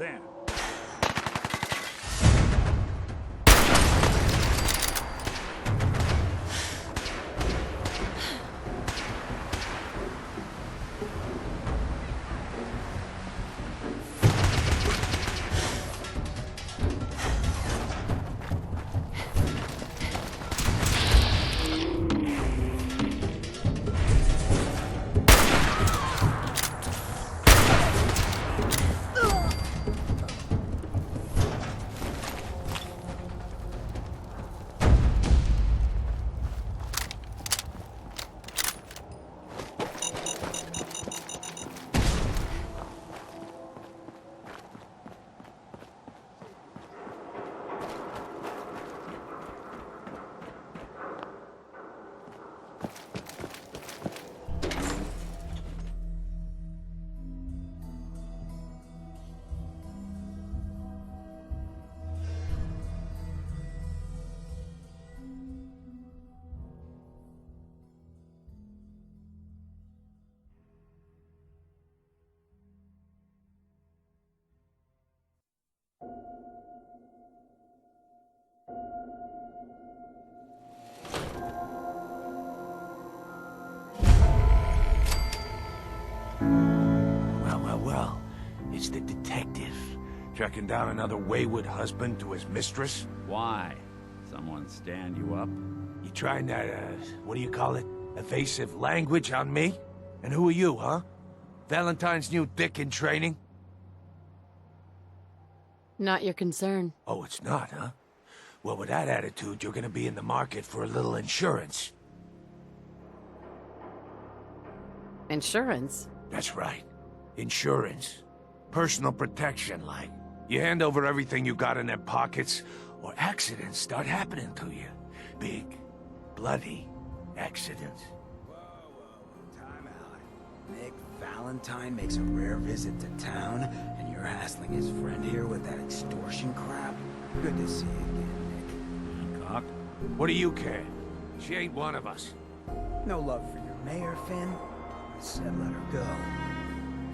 There. Well. It's the detective. Tracking down another wayward husband to his mistress? Why? Someone stand you up? You trying that, what do you call it? Evasive language on me? And who are you, huh? Valentine's new dick in training? Not your concern. Oh, it's not, huh? Well, with that attitude, you're gonna be in the market for a little insurance. Insurance? That's right. Insurance. Personal protection, like. You hand over everything you got in their pockets, or accidents start happening to you. Big, bloody accidents. Time out. Nick Valentine makes a rare visit to town, and you're hassling his friend here with that extortion crap? Good to see you again, Nick. Cock? What do you care? She ain't one of us. No love for your mayor, Finn? I said let her go.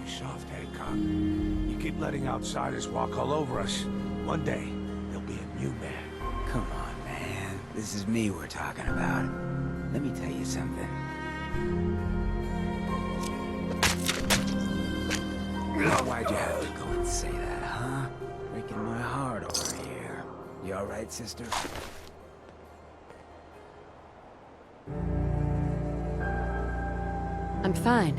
You soft-headed cock. You keep letting outsiders walk all over us. One day, there'll be a new man. Come on, man. This is me we're talking about. Let me tell you something. Why'd you have to go and say that, huh? Breaking my heart over here. You alright, sister? I'm fine.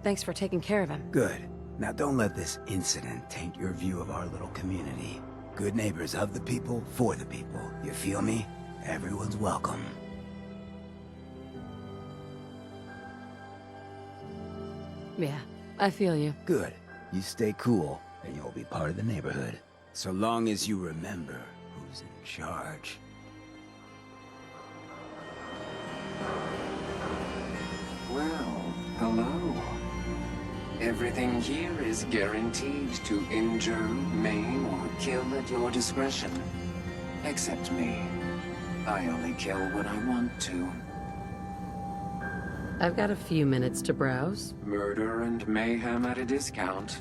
Thanks for taking care of him. Good. Now don't let this incident taint your view of our little community. Good neighbors of the people, for the people. You feel me? Everyone's welcome. Yeah, I feel you. Good. You stay cool, and you'll be part of the neighborhood. So long as you remember who's in charge. Well, hello. Everything here is guaranteed to injure, maim, or kill at your discretion. Except me. I only kill when I want to. I've got a few minutes to browse. Murder and mayhem at a discount.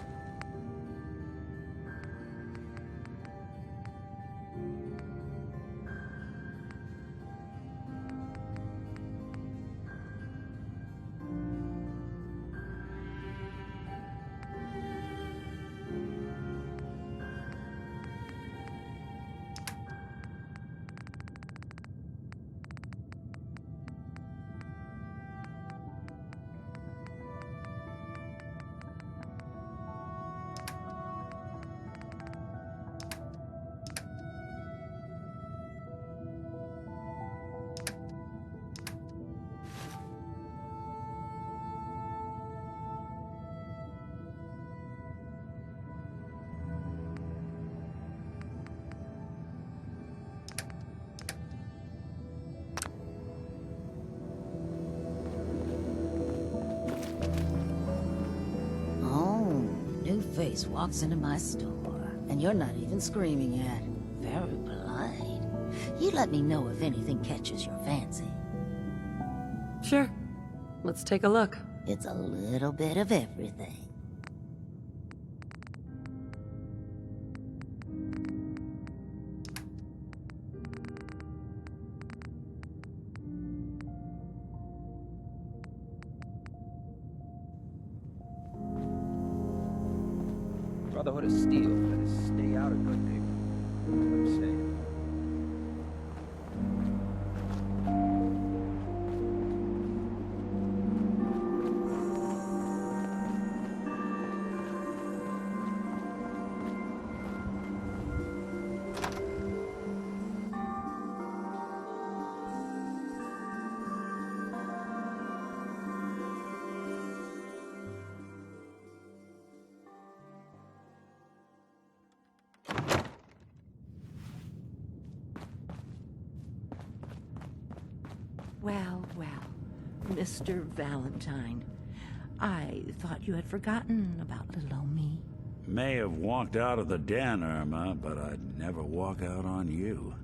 Face walks into my store, and you're not even screaming yet. Very polite. You let me know if anything catches your fancy. Sure. Let's take a look. It's a little bit of everything. Brotherhood of Steel better stay out of good people. I'm saying. Well, well, Mr. Valentine. I thought you had forgotten about little old me. May have walked out of the den, Irma, but I'd never walk out on you.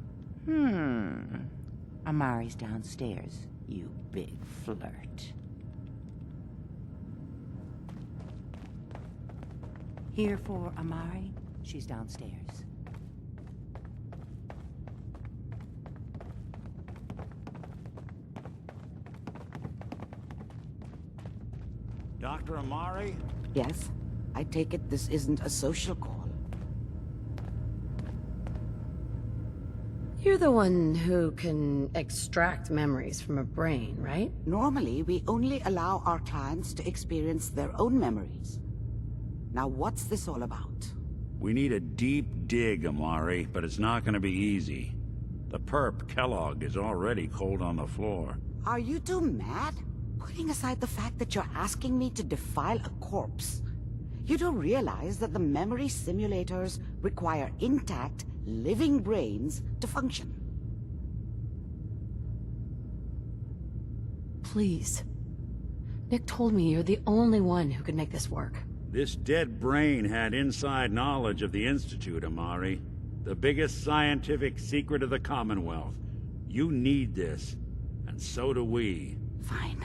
Amari's downstairs, you big flirt. Here for Amari? She's downstairs. Dr. Amari? Yes? I take it this isn't a social call. You're the one who can extract memories from a brain, right? Normally, we only allow our clients to experience their own memories. Now, what's this all about? We need a deep dig, Amari, but it's not gonna be easy. The perp, Kellogg, is already cold on the floor. Are you two mad? Putting aside the fact that you're asking me to defile a corpse, you do realize that the memory simulators require intact, living brains to function. Please. Nick told me you're the only one who could make this work. This dead brain had inside knowledge of the Institute, Amari. The biggest scientific secret of the Commonwealth. You need this, and so do we. Fine.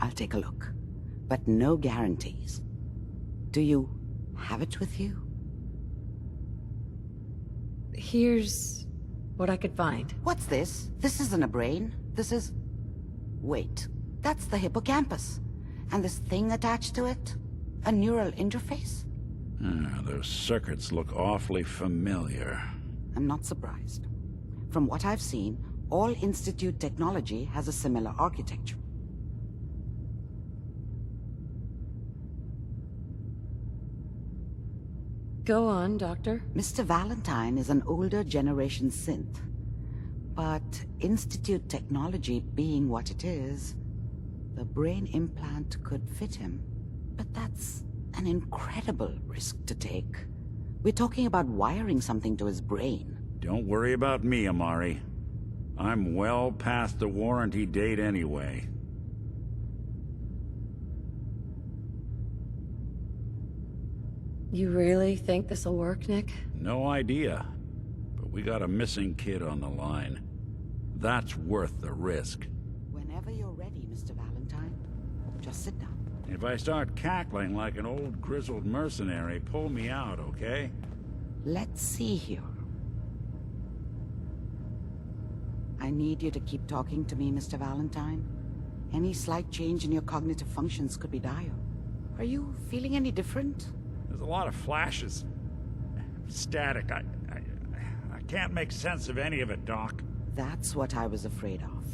I'll take a look. But no guarantees. Do you have it with you? Here's what I could find. What's this? This isn't a brain. This is... Wait. That's the hippocampus. And this thing attached to it? A neural interface? Those circuits look awfully familiar. I'm not surprised. From what I've seen, all Institute technology has a similar architecture. Go on, Doctor. Mr. Valentine is an older generation synth. But Institute technology being what it is, the brain implant could fit him. But that's an incredible risk to take. We're talking about wiring something to his brain. Don't worry about me, Amari. I'm well past the warranty date anyway. You really think this'll work, Nick? No idea. But we got a missing kid on the line. That's worth the risk. Whenever you're ready, Mr. Valentine, just sit down. If I start cackling like an old grizzled mercenary, pull me out, okay? Let's see here. I need you to keep talking to me, Mr. Valentine. Any slight change in your cognitive functions could be dire. Are you feeling any different? There's a lot of flashes. Static. I can't make sense of any of it, Doc. That's what I was afraid of.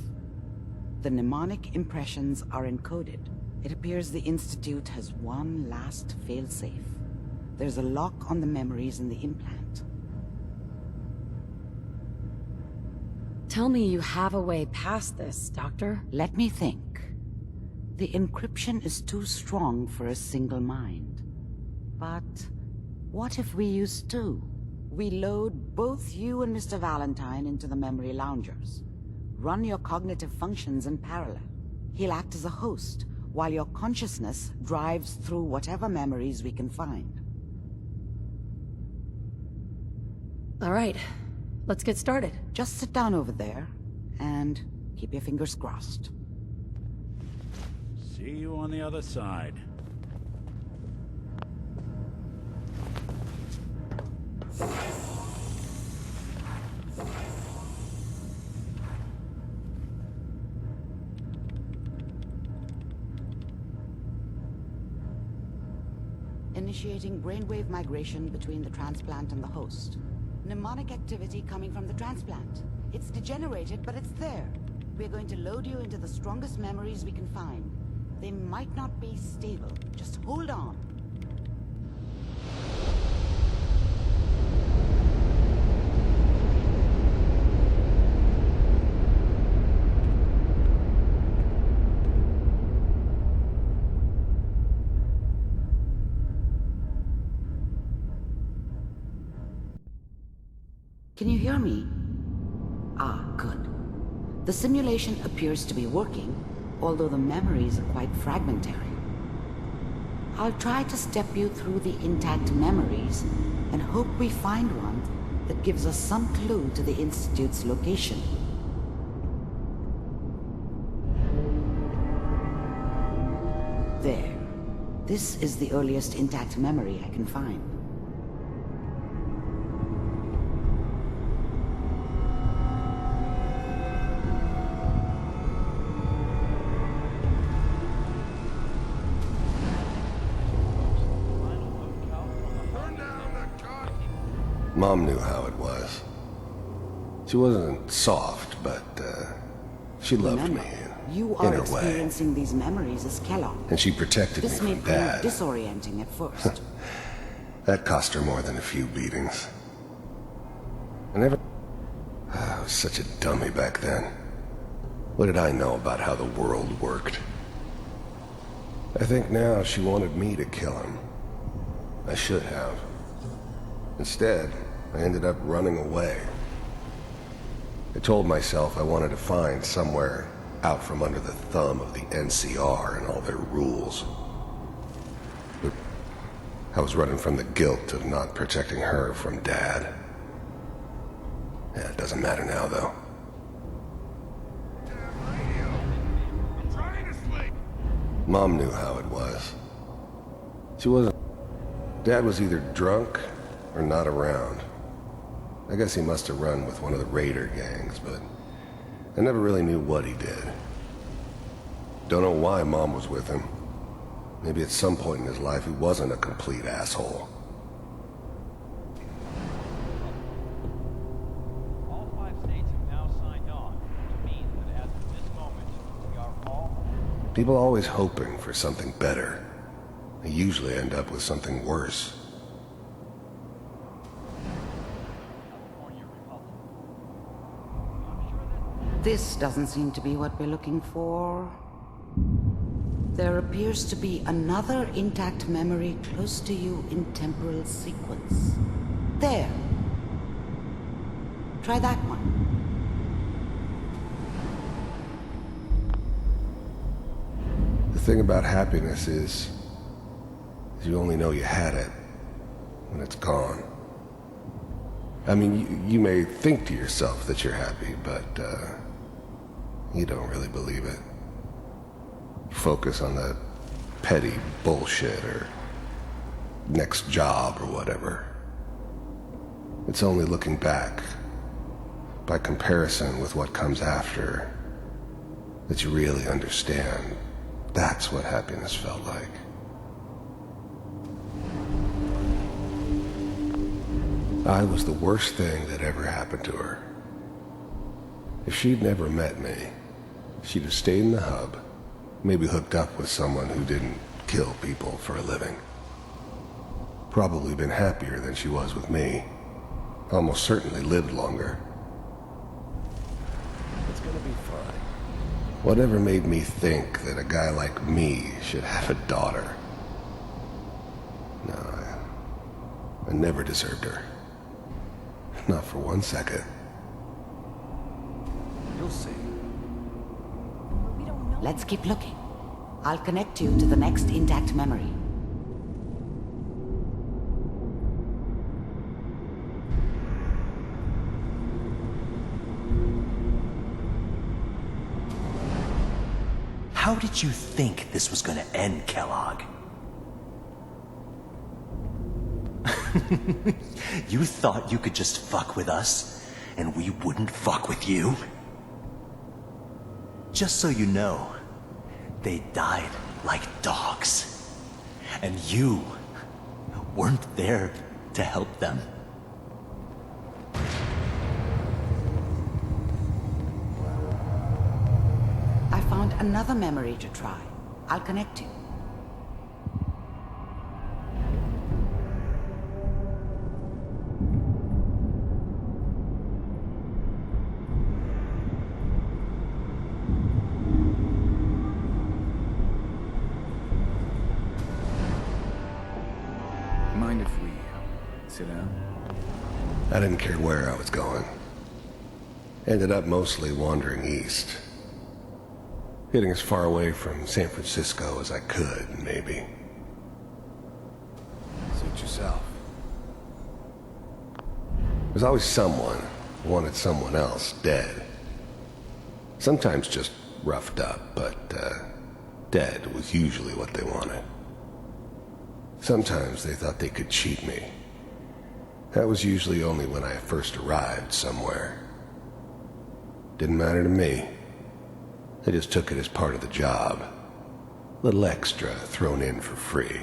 The mnemonic impressions are encoded. It appears the Institute has one last failsafe. There's a lock on the memories in the implant. Tell me you have a way past this, Doctor. Let me think. The encryption is too strong for a single mind. But what if we use two? We load both you and Mr. Valentine into the memory loungers. Run your cognitive functions in parallel. He'll act as a host, while your consciousness drives through whatever memories we can find. All right, let's get started. Just sit down over there, and keep your fingers crossed. See you on the other side. initiating brainwave migration between the transplant and the host. Mnemonic activity coming from the transplant. It's degenerated, but it's there. We're going to load you into the strongest memories we can find. They might not be stable. Just hold on. Can you hear me? Ah, good. The simulation appears to be working, although the memories are quite fragmentary. I'll try to step you through the intact memories and hope we find one that gives us some clue to the Institute's location. There. This is the earliest intact memory I can find. Mom knew how it was. She wasn't soft, but she loved Remember, me you in are her way. experiencing these memories as Kellogg. And she protected This me may from prove Dad. disorienting at first. That cost her more than a few beatings. I was such a dummy back then. What did I know about how the world worked? I think now she wanted me to kill him. I should have. Instead, I ended up running away. I told myself I wanted to find somewhere out from under the thumb of the NCR and all their rules. But I was running from the guilt of not protecting her from Dad. Yeah, it doesn't matter now, though. Mom knew how it was. She wasn't... Dad was either drunk or not around. I guess he must have run with one of the raider gangs, but I never really knew what he did. Don't know why Mom was with him. Maybe at some point in his life he wasn't a complete asshole. All 5 states have now signed on, which means that as of this moment, we are all... People always hoping for something better. They usually end up with something worse. This doesn't seem to be what we're looking for. There appears to be another intact memory close to you in temporal sequence. There. Try that one. The thing about happiness is you only know you had it when it's gone. I mean, you may think to yourself that you're happy, but you don't really believe it. You focus on the petty bullshit or next job or whatever. It's only looking back, by comparison with what comes after, that you really understand. That's what happiness felt like. I was the worst thing that ever happened to her. If she'd never met me, she'd have stayed in the hub, maybe hooked up with someone who didn't kill people for a living. Probably been happier than she was with me. Almost certainly lived longer. It's gonna be fine. Whatever made me think that a guy like me should have a daughter? No, I never deserved her. Not for 1 second. You'll see. Let's keep looking. I'll connect you to the next intact memory. How did you think this was gonna end, Kellogg? You thought you could just fuck with us, and we wouldn't fuck with you? Just so you know, they died like dogs. And you weren't there to help them. I found another memory to try. I'll connect you. Mind if we sit down? I didn't care where I was going. Ended up mostly wandering east. Getting as far away from San Francisco as I could, maybe. Suit yourself. There's always someone who wanted someone else dead. Sometimes just roughed up, but dead was usually what they wanted. Sometimes they thought they could cheat me. That was usually only when I first arrived somewhere. Didn't matter to me. They just took it as part of the job. Little extra thrown in for free.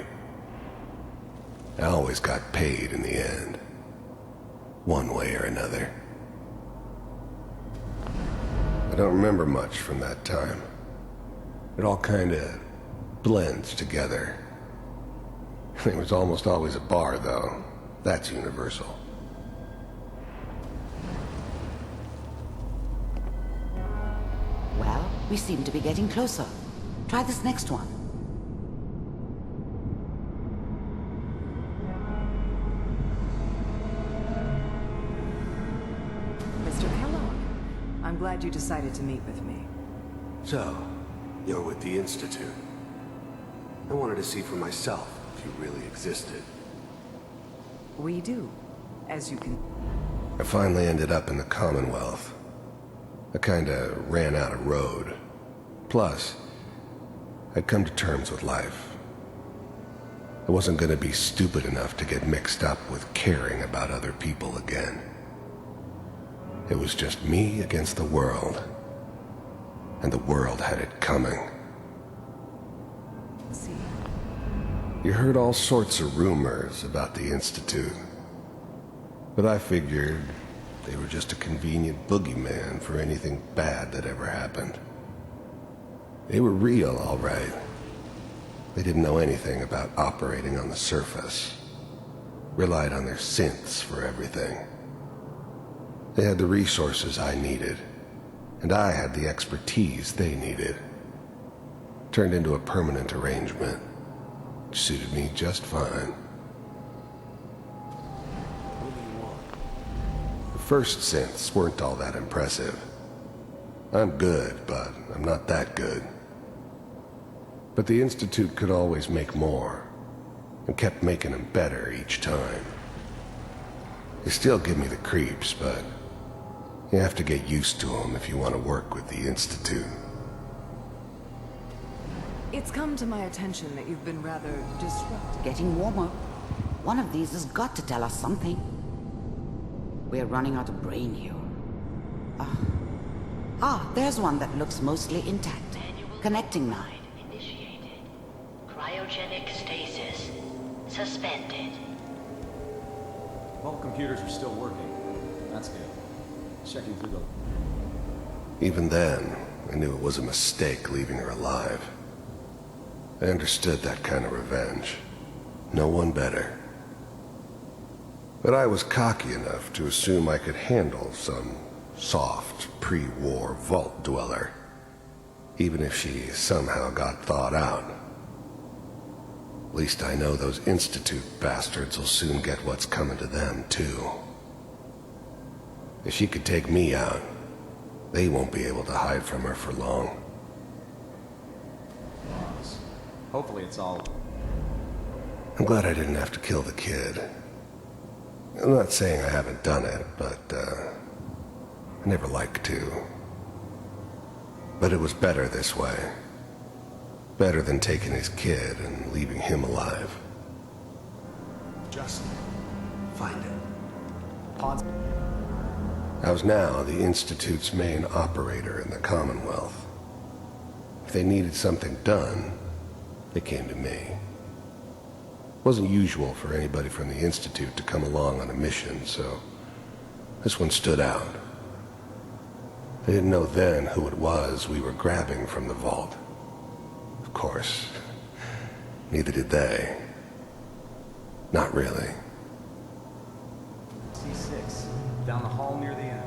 I always got paid in the end. One way or another. I don't remember much from that time. It all kinda blends together. There was almost always a bar, though. That's universal. Well, we seem to be getting closer. Try this next one. Mr. Kellogg, I'm glad you decided to meet with me. So, you're with the Institute. I wanted to see for myself if you really existed. We do, as you can... I finally ended up in the Commonwealth. I kinda ran out of road. Plus, I'd come to terms with life. I wasn't gonna be stupid enough to get mixed up with caring about other people again. It was just me against the world. And the world had it coming. See. You heard all sorts of rumors about the Institute. But I figured they were just a convenient boogeyman for anything bad that ever happened. They were real, all right. They didn't know anything about operating on the surface. Relied on their synths for everything. They had the resources I needed, and I had the expertise they needed. Turned into a permanent arrangement, which suited me just fine. The first synths weren't all that impressive. I'm good, but I'm not that good. But the Institute could always make more, and kept making them better each time. They still give me the creeps, but you have to get used to them if you want to work with the Institute. It's come to my attention that you've been rather disruptive. Getting warmer. One of these has got to tell us something. We're running out of brain here. There's one that looks mostly intact. Connecting now. Initiated. Cryogenic stasis. Suspended. All computers are still working. That's good. Checking through the... Even then, I knew it was a mistake leaving her alive. I understood that kind of revenge. No one better. But I was cocky enough to assume I could handle some soft, pre-war vault dweller, even if she somehow got thawed out. At least I know those Institute bastards will soon get what's coming to them, too. If she could take me out, they won't be able to hide from her for long. Hopefully it's all... I'm glad I didn't have to kill the kid. I'm not saying I haven't done it, but, I never liked to. But it was better this way. Better than taking his kid and leaving him alive. Just... find it. Pods... I was now the Institute's main operator in the Commonwealth. If they needed something done, they came to me. Wasn't usual for anybody from the Institute to come along on a mission, so this one stood out. I didn't know then who it was we were grabbing from the vault. Of course, neither did they. Not really. C6, down the hall near the end.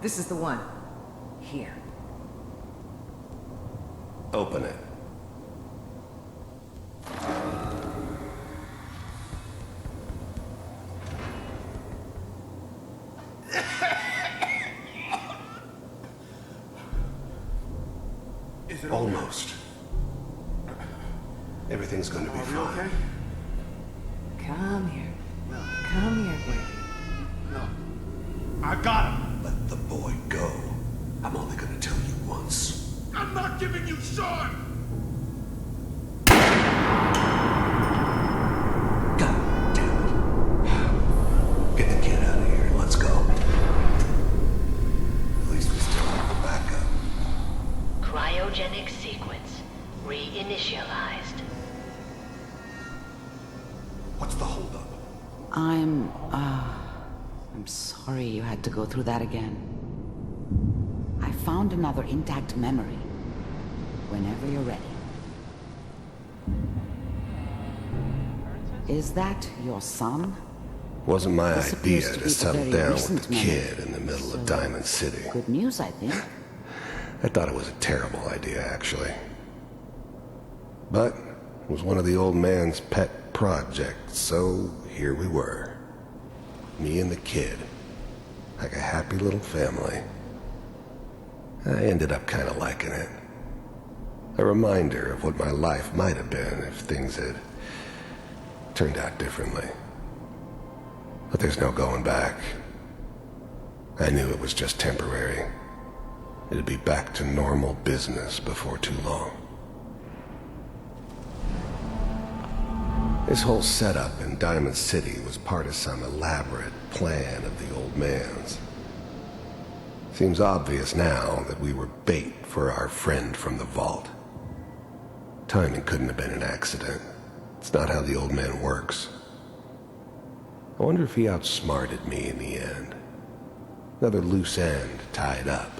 This is the one. Here. Open it. Almost. Everything's going to be fine. Okay? Come here. Come here, baby. I got him! Let the boy go. I'm only going to tell you once. I'm not giving you Sean! God damn it. Get the kid out of here. Let's go. At least we still have the backup. Cryogenic sequence reinitialized. What's the holdup? I'm sorry you had to go through that again. I found another intact memory. Whenever you're ready. Is that your son? Wasn't my This idea appears to to be a settle very down with recent the kid in the middle of Diamond City. Good news, I think. I thought it was a terrible idea, actually. But it was one of the old man's pet projects, so here we were. Me and the kid. Like a happy little family. I ended up kind of liking it. A reminder of what my life might have been if things had turned out differently. But there's no going back. I knew it was just temporary. It'd be back to normal business before too long. This whole setup in Diamond City was part of some elaborate plan of the old man's. Seems obvious now that we were bait for our friend from the vault. Timing couldn't have been an accident. It's not how the old man works. I wonder if he outsmarted me in the end. Another loose end tied up.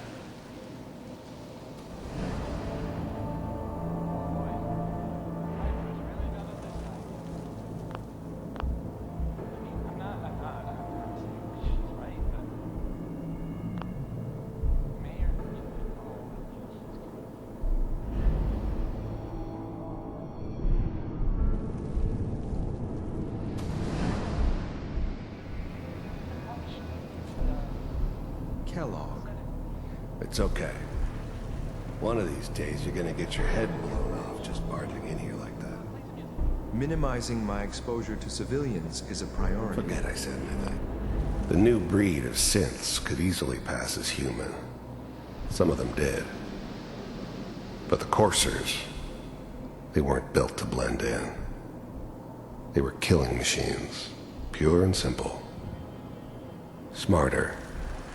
Kellogg. It's okay. One of these days you're gonna get your head blown off just barging in here like that. Minimizing my exposure to civilians is a priority. Forget I said anything. The new breed of synths could easily pass as human. Some of them did. But the coursers, they weren't built to blend in. They were killing machines, pure and simple. Smarter,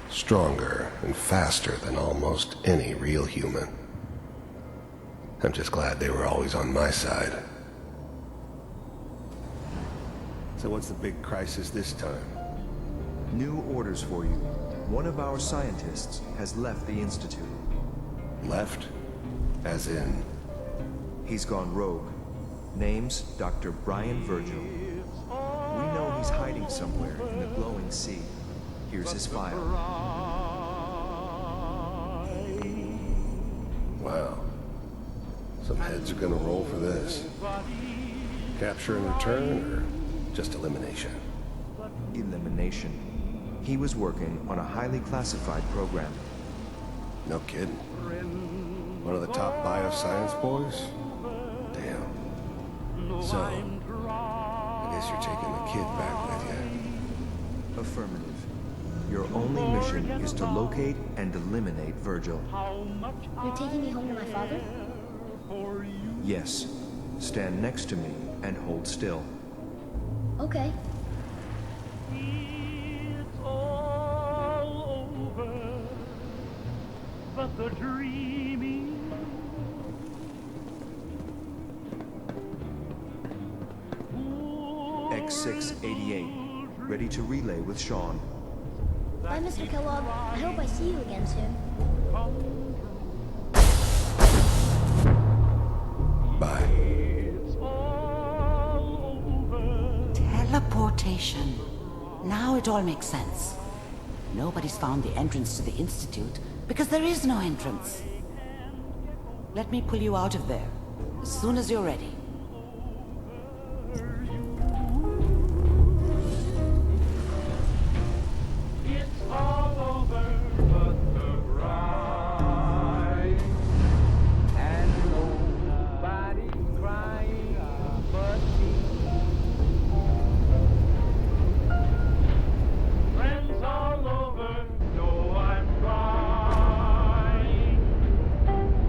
stronger, and faster than almost any real human. I'm just glad they were always on my side. So what's the big crisis this time? New orders for you. One of our scientists has left the Institute. Left? As in? He's gone rogue. Name's Dr. Brian Virgil. We know he's hiding somewhere in the glowing sea. Here's his file. Wow. Some heads are gonna roll for this. Capture and return, or just elimination? Elimination. He was working on a highly classified program. No kidding. One of the top bioscience boys? Damn. So, I guess you're taking the kid back with you. Affirmative. Your only mission is to locate and eliminate Virgil. You're taking me home to my father? Yes. Stand next to me and hold still. Okay. It's all over, but the dreaming. X688, ready to relay with Sean. Bye, Mr. Kellogg. I hope I see you again soon. Bye. Teleportation. Now it all makes sense. Nobody's found the entrance to the Institute because there is no entrance. Let me pull you out of there as soon as you're ready. It's all over, but the bride. And nobody's crying but me. Friends all over know I'm trying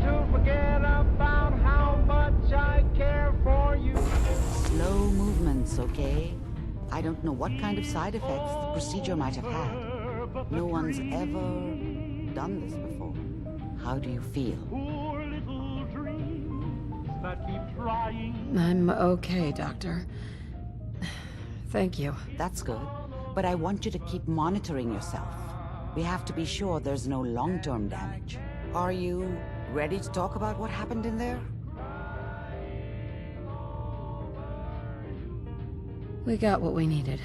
to forget about how much I care for you. Slow movements, okay? I don't know what kind of side effects the procedure might have had. No one's ever done this before. How do you feel? Poor little dreams that keep trying. I'm okay, Doctor. Thank you. That's good. But I want you to keep monitoring yourself. We have to be sure there's no long-term damage. Are you ready to talk about what happened in there? We got what we needed.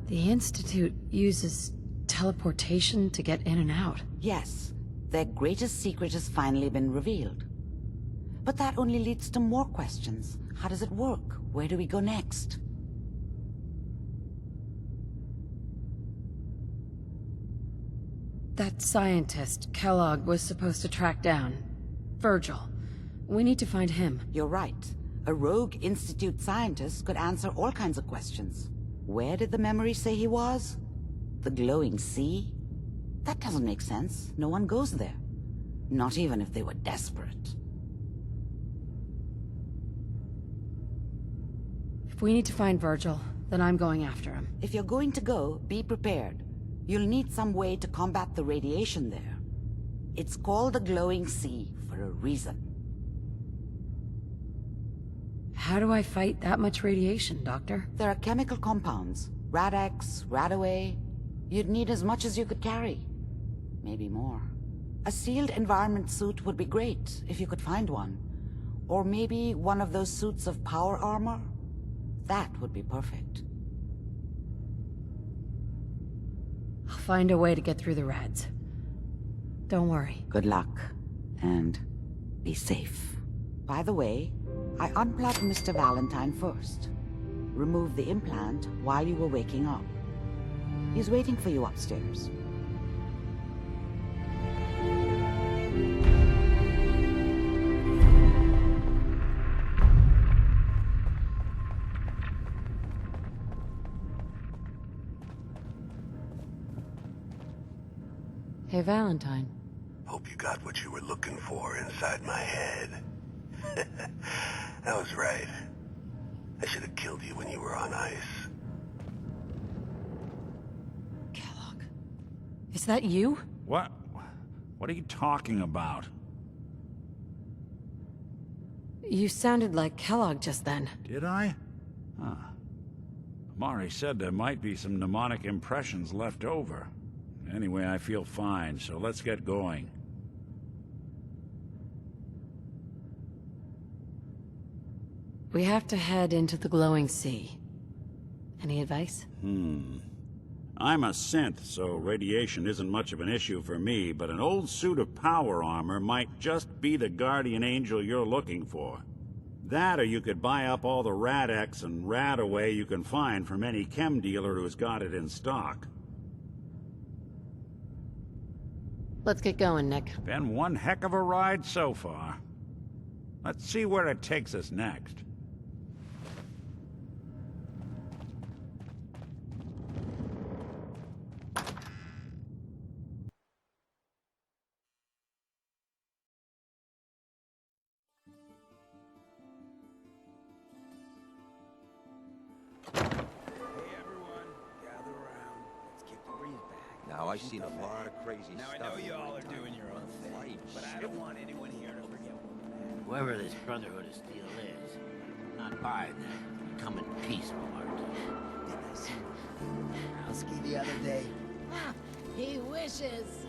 The Institute uses teleportation to get in and out. Yes. Their greatest secret has finally been revealed. But that only leads to more questions. How does it work? Where do we go next? That scientist Kellogg was supposed to track down. Virgil. We need to find him. You're right. A rogue Institute scientist could answer all kinds of questions. Where did the memory say he was? The glowing sea? That doesn't make sense. No one goes there. Not even if they were desperate. If we need to find Virgil, then I'm going after him. If you're going to go, be prepared. You'll need some way to combat the radiation there. It's called the glowing sea for a reason. How do I fight that much radiation, Doctor? There are chemical compounds. Rad-X, Radaway. You'd need as much as you could carry. Maybe more. A sealed environment suit would be great, if you could find one. Or maybe one of those suits of power armor? That would be perfect. I'll find a way to get through the rads. Don't worry. Good luck. And be safe. By the way, I unplugged Mr. Valentine first. Removed the implant while you were waking up. He's waiting for you upstairs. Hey, Valentine. Hope you got what you were looking for inside my head. That was right. I should have killed you when you were on ice. Kellogg. Is that you? What? What are you talking about? You sounded like Kellogg just then. Did I? Huh. Amari said there might be some mnemonic impressions left over. Anyway, I feel fine, so let's get going. We have to head into the glowing sea. Any advice? I'm a synth, so radiation isn't much of an issue for me, but an old suit of power armor might just be the guardian angel you're looking for. That, or you could buy up all the Rad-X and Radaway you can find from any chem dealer who's got it in stock. Let's get going, Nick. Been one heck of a ride so far. Let's see where it takes us next. I've seen a lot of crazy Now I stuff. know you all are doing your own thing, but I don't want anyone here to forget what Whoever this Brotherhood of Steel is, I'm not buying that. Come in peace, Marty. Didn't I see Rowski the other day? He wishes.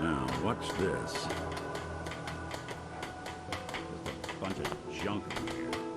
Now, what's this? Just a bunch of junk in here.